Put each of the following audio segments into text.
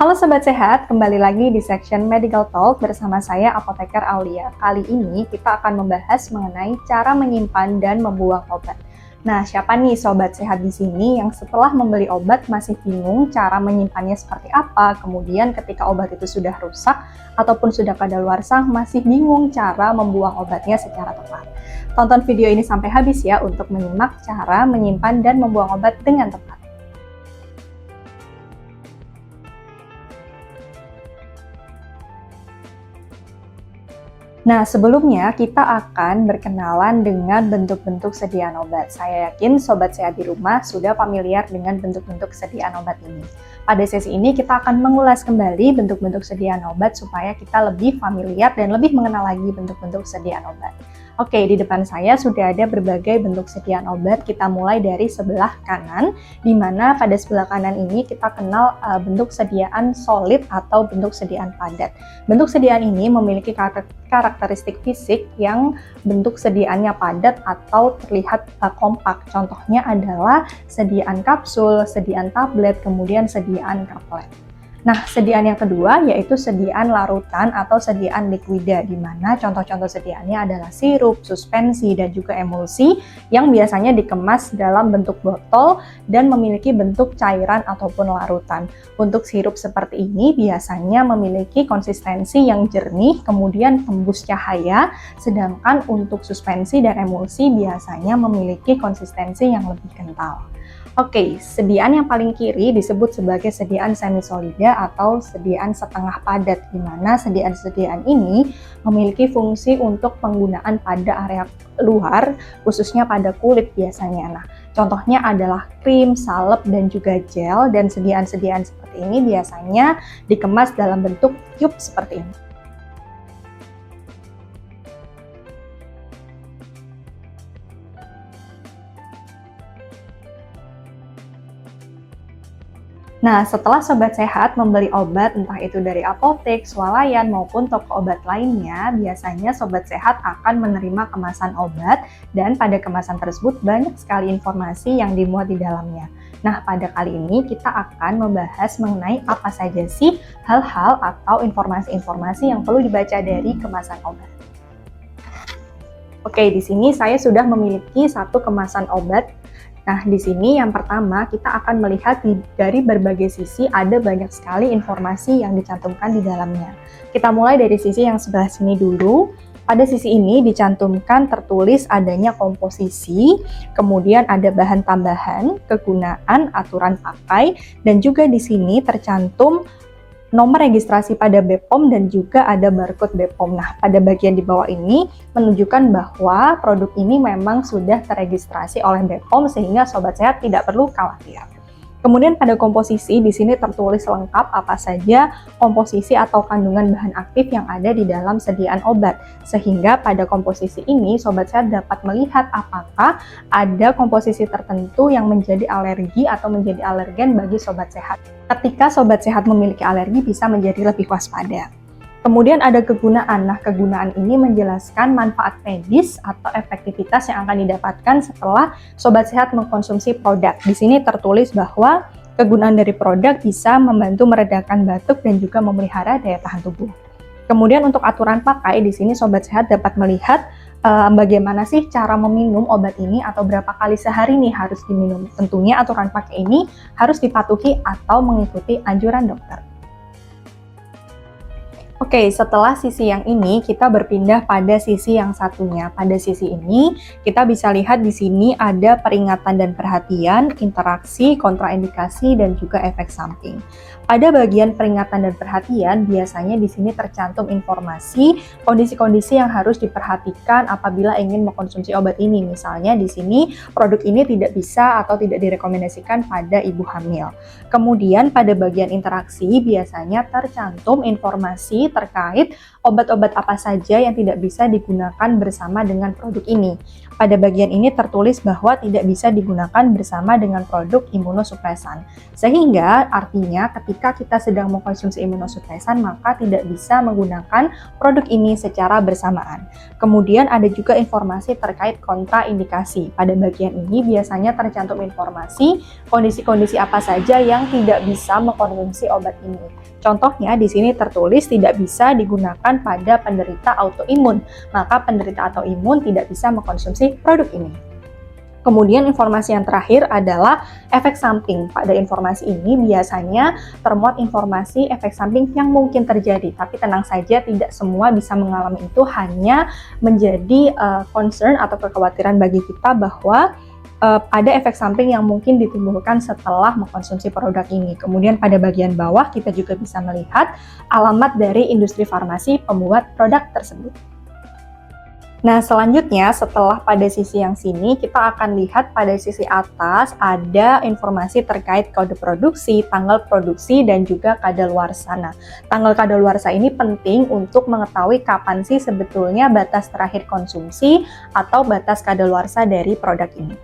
Halo Sobat Sehat, kembali lagi di section Medical Talk bersama saya Apoteker Aulia. Kali ini kita akan membahas mengenai cara menyimpan dan membuang obat. Nah, siapa nih Sobat Sehat di sini yang setelah membeli obat masih bingung cara menyimpannya seperti apa, kemudian ketika obat itu sudah rusak ataupun sudah kadaluarsa masih bingung cara membuang obatnya secara tepat. Tonton video ini sampai habis ya untuk menyimak cara menyimpan dan membuang obat dengan tepat. Nah, sebelumnya kita akan berkenalan dengan bentuk-bentuk sediaan obat. Saya yakin Sobat Sehat di rumah sudah familiar dengan bentuk-bentuk sediaan obat ini. Pada sesi ini kita akan mengulas kembali bentuk-bentuk sediaan obat supaya kita lebih familiar dan lebih mengenal lagi bentuk-bentuk sediaan obat. Oke, di depan saya sudah ada berbagai bentuk sediaan obat. Kita mulai dari sebelah kanan, di mana pada sebelah kanan ini kita kenal bentuk sediaan solid atau bentuk sediaan padat. Bentuk sediaan ini memiliki karakteristik fisik yang bentuk sediaannya padat atau terlihat kompak. Contohnya adalah sediaan kapsul, sediaan tablet, kemudian sediaan kaplet. Nah, sediaan yang kedua yaitu sediaan larutan atau sediaan liquida, di mana contoh-contoh sediaannya adalah sirup, suspensi, dan juga emulsi yang biasanya dikemas dalam bentuk botol dan memiliki bentuk cairan ataupun larutan. Untuk sirup seperti ini biasanya memiliki konsistensi yang jernih, kemudian tembus cahaya, sedangkan untuk suspensi dan emulsi biasanya memiliki konsistensi yang lebih kental. Oke, sediaan yang paling kiri disebut sebagai sediaan semisolida atau sediaan setengah padat, di mana sediaan-sediaan ini memiliki fungsi untuk penggunaan pada area luar, khususnya pada kulit biasanya. Nah, contohnya adalah krim, salep, dan juga gel, dan sediaan-sediaan seperti ini biasanya dikemas dalam bentuk tube seperti ini. Nah, setelah Sobat Sehat membeli obat, entah itu dari apotek, swalayan, maupun toko obat lainnya, biasanya Sobat Sehat akan menerima kemasan obat, dan pada kemasan tersebut banyak sekali informasi yang dimuat di dalamnya. Nah, pada kali ini kita akan membahas mengenai apa saja sih hal-hal atau informasi-informasi yang perlu dibaca dari kemasan obat. Oke, di sini saya sudah memiliki satu kemasan obat. Nah, di sini yang pertama kita akan melihat dari berbagai sisi ada banyak sekali informasi yang dicantumkan di dalamnya. Kita mulai dari sisi yang sebelah sini dulu. Pada sisi ini dicantumkan tertulis adanya komposisi, kemudian ada bahan tambahan, kegunaan, aturan pakai, dan juga di sini tercantum nomor registrasi pada BPOM dan juga ada barcode BPOM. Nah, pada bagian di bawah ini menunjukkan bahwa produk ini memang sudah terregistrasi oleh BPOM sehingga Sobat Sehat tidak perlu khawatir. Kemudian pada komposisi di sini tertulis lengkap apa saja komposisi atau kandungan bahan aktif yang ada di dalam sediaan obat. Sehingga pada komposisi ini Sobat Sehat dapat melihat apakah ada komposisi tertentu yang menjadi alergi atau menjadi alergen bagi Sobat Sehat. Ketika Sobat Sehat memiliki alergi bisa menjadi lebih waspada. Kemudian ada kegunaan. Nah, kegunaan ini menjelaskan manfaat medis atau efektivitas yang akan didapatkan setelah Sobat Sehat mengkonsumsi produk. Di sini tertulis bahwa kegunaan dari produk bisa membantu meredakan batuk dan juga memelihara daya tahan tubuh. Kemudian untuk aturan pakai, di sini Sobat Sehat dapat melihat bagaimana sih cara meminum obat ini atau berapa kali sehari nih harus diminum. Tentunya aturan pakai ini harus dipatuhi atau mengikuti anjuran dokter. Oke, setelah sisi yang ini kita berpindah pada sisi yang satunya. Pada sisi ini kita bisa lihat di sini ada peringatan dan perhatian, interaksi, kontraindikasi, dan juga efek samping. Pada bagian peringatan dan perhatian biasanya di sini tercantum informasi kondisi-kondisi yang harus diperhatikan apabila ingin mengkonsumsi obat ini. Misalnya di sini produk ini tidak bisa atau tidak direkomendasikan pada ibu hamil. Kemudian pada bagian interaksi biasanya tercantum informasi terkait obat-obat apa saja yang tidak bisa digunakan bersama dengan produk ini. pada bagian ini tertulis bahwa tidak bisa digunakan bersama dengan produk imunosupresan. Sehingga artinya ketika kita sedang mengkonsumsi imunosupresan, maka tidak bisa menggunakan produk ini secara bersamaan. Kemudian ada juga informasi terkait kontraindikasi. Pada bagian ini biasanya tercantum informasi kondisi-kondisi apa saja yang tidak bisa mengkonsumsi obat ini. Contohnya di sini tertulis tidak bisa digunakan pada penderita autoimun, maka penderita autoimun tidak bisa mengkonsumsi produk ini. Kemudian informasi yang terakhir adalah efek samping. Pada informasi ini biasanya termuat informasi efek samping yang mungkin terjadi, tapi tenang saja tidak semua bisa mengalami itu, hanya menjadi concern atau kekhawatiran bagi kita bahwa ada efek samping yang mungkin ditimbulkan setelah mengkonsumsi produk ini. Kemudian pada bagian bawah kita juga bisa melihat alamat dari industri farmasi pembuat produk tersebut. Nah, selanjutnya setelah pada sisi yang sini, kita akan lihat pada sisi atas ada informasi terkait kode produksi, tanggal produksi, dan juga kadaluarsa. Nah, tanggal kadaluarsa ini penting untuk mengetahui kapan sih sebetulnya batas terakhir konsumsi atau batas kadaluarsa dari produk ini.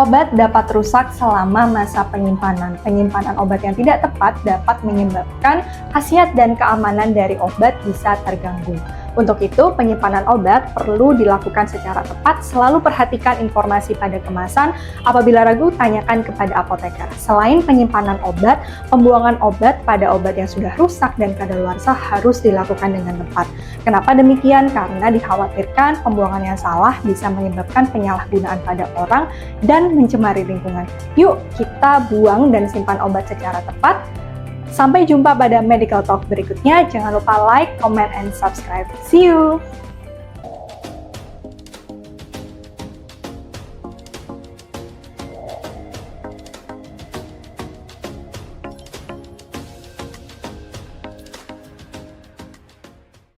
Obat dapat rusak selama masa penyimpanan. Penyimpanan obat yang tidak tepat dapat menyebabkan khasiat dan keamanan dari obat bisa terganggu. Untuk itu, penyimpanan obat perlu dilakukan secara tepat, selalu perhatikan informasi pada kemasan, apabila ragu tanyakan kepada apoteker. Selain penyimpanan obat, pembuangan obat pada obat yang sudah rusak dan kadaluarsa harus dilakukan dengan tepat. Kenapa demikian? Karena dikhawatirkan pembuangan yang salah bisa menyebabkan penyalahgunaan pada orang dan mencemari lingkungan. Yuk, kita buang dan simpan obat secara tepat. Sampai jumpa pada Medical Talk berikutnya. Jangan lupa like, comment, and subscribe. See you!